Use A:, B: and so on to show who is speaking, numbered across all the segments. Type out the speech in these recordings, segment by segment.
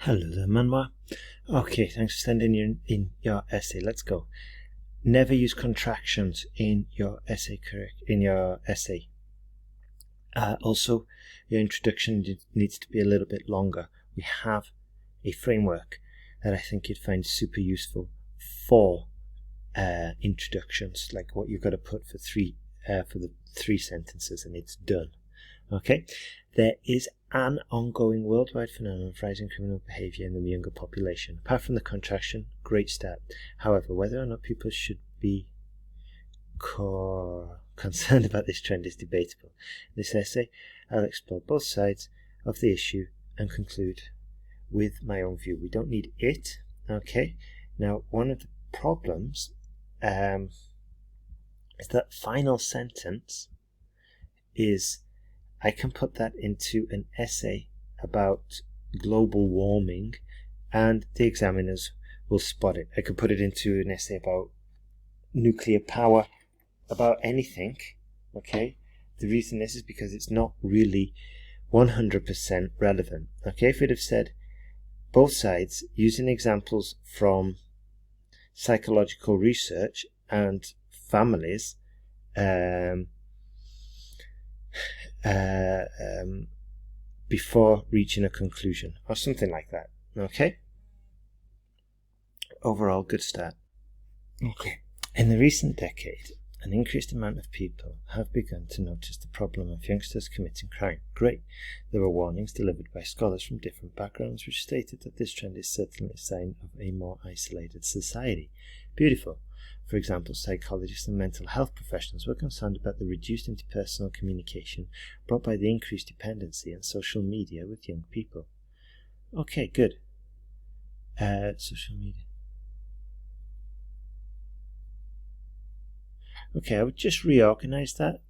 A: Hello there, Manwa. Okay, thanks for sending in your essay. Let's go. Never use contractions in your essay. Also, your introduction needs to be a little bit longer. We have a framework that I think you'd find super useful for introductions, like what you've got to put for the three sentences, and it's done. Okay, there is an ongoing worldwide phenomenon of rising criminal behaviour in the younger population. Apart from the contraction, great start. However, whether or not people should be concerned about this trend is debatable. In this essay, I'll explore both sides of the issue and conclude with my own view. We don't need it. Okay, now one of the problems is that final sentence is, I can put that into an essay about global warming and the examiners will spot it. I could put it into an essay about nuclear power, about anything. Okay, the reason is because it's not really 100% relevant. Okay, if it had said both sides using examples from psychological research and families before reaching a conclusion or something like that. Okay, overall good start. Okay, in the recent decade, an increased amount of people have begun to notice the problem of youngsters committing crime. Great. There were warnings delivered by scholars from different backgrounds which stated that this trend is certainly a sign of a more isolated society. Beautiful. For example, psychologists and mental health professionals were concerned about the reduced interpersonal communication brought by the increased dependency on social media with young people. Okay, good. Social media. Okay, I would just reorganize that.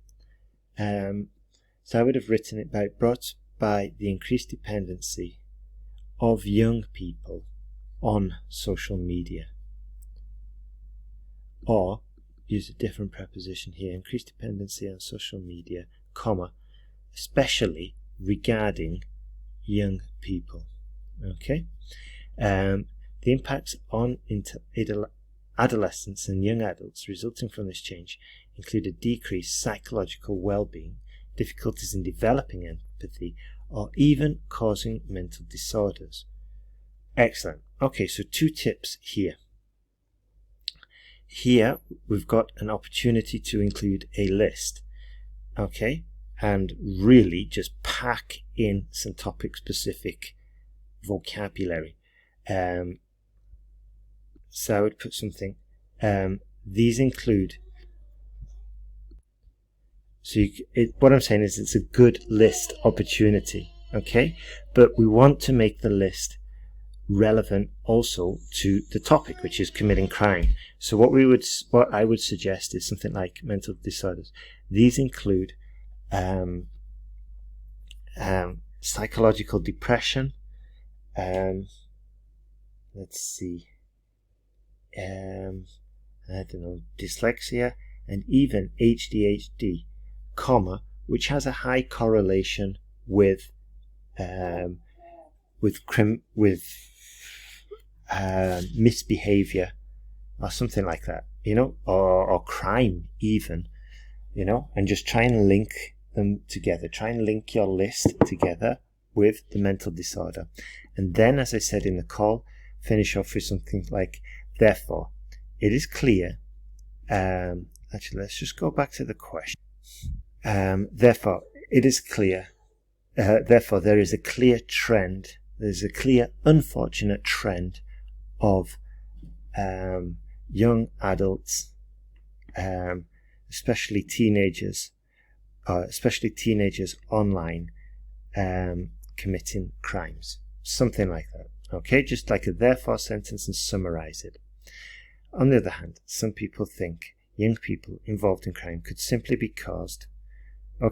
A: So I would have written it brought by the increased dependency of young people on social media. Or use a different preposition here, increased dependency on social media, comma, especially regarding young people. Okay, the impacts on adolescents and young adults resulting from this change include a decreased psychological well-being, difficulties in developing empathy, or even causing mental disorders. Excellent. Okay, so 2 tips here. Here we've got an opportunity to include a list, okay, and really just pack in some topic specific vocabulary. So I would put something, these include, so what I'm saying is it's a good list opportunity, okay, but we want to make the list relevant also to the topic, which is committing crime. So what I would suggest is something like mental disorders. These include psychological depression, let's see, I don't know, dyslexia, and even ADHD, comma, which has a high correlation with misbehavior or something like that, or crime even, and just try and link them together. Try and link your list together with the mental disorder. And then, as I said in the call, finish off with something like, therefore, it is clear, actually, let's just go back to the question. Therefore, it is clear, therefore, there is a clear trend, there's a clear unfortunate trend of young adults, especially teenagers online, committing crimes. Something like that. Okay, just like a therefore sentence and summarize it. On the other hand, some people think young people involved in crime could simply be caused by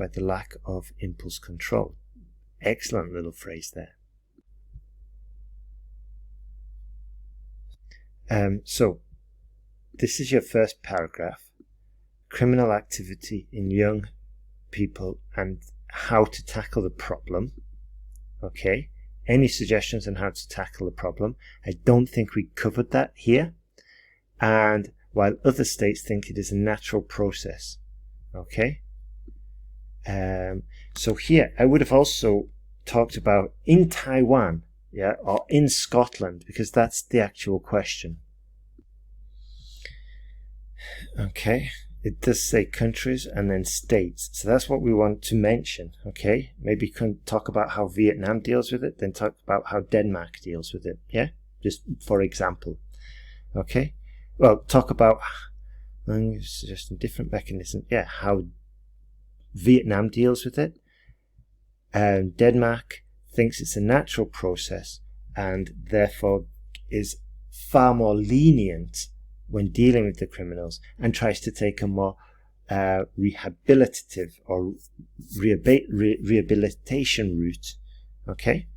A: the lack of impulse control. Excellent little phrase there. So, this is your first paragraph. Criminal activity in young people and how to tackle the problem. Okay, any suggestions on how to tackle the problem? I don't think we covered that here. And while other states think it is a natural process. Okay, so here I would have also talked about in Taiwan, yeah, or in Scotland, because that's the actual question. Okay, it does say countries and then states, so that's what we want to mention. Okay, maybe you can talk about how Vietnam deals with it, then talk about how Denmark deals with it. Yeah, just for example. Okay, well, talk about suggesting different mechanisms. Yeah, how Vietnam deals with it. Denmark thinks it's a natural process and therefore is far more lenient when dealing with the criminals and tries to take a more rehabilitative or rehabilitation route. Okay,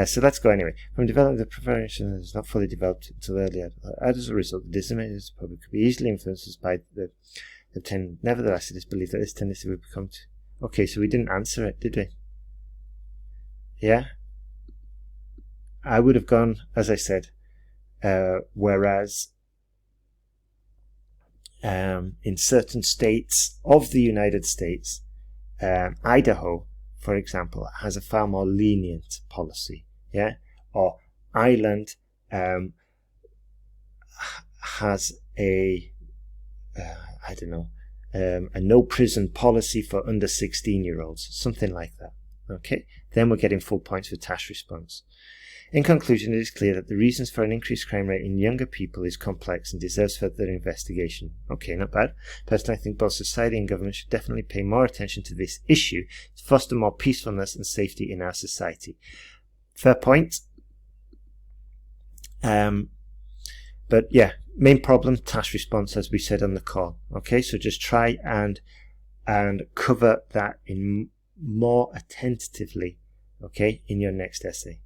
A: so let's go anyway. From developing the preparation is not fully developed until earlier. As a result, the dissemination of the public could be easily influenced by the tendency. Nevertheless, it is believed that this tendency will become. Okay, so we didn't answer it, did we? Yeah, I would have gone, as I said, whereas in certain states of the United States, Idaho, for example, has a far more lenient policy. Yeah, or Ireland has a I don't know, a no prison policy for under 16-year-olds, something like that. Okay, then we're getting full points for task response. In conclusion, it is clear that the reasons for an increased crime rate in younger people is complex and deserves further investigation. Okay, not bad. Personally, I think both society and government should definitely pay more attention to this issue to foster more peacefulness and safety in our society. Fair point. But yeah, main problem, task response, as we said on the call. Okay, so just try and cover that in more attentively, okay, in your next essay.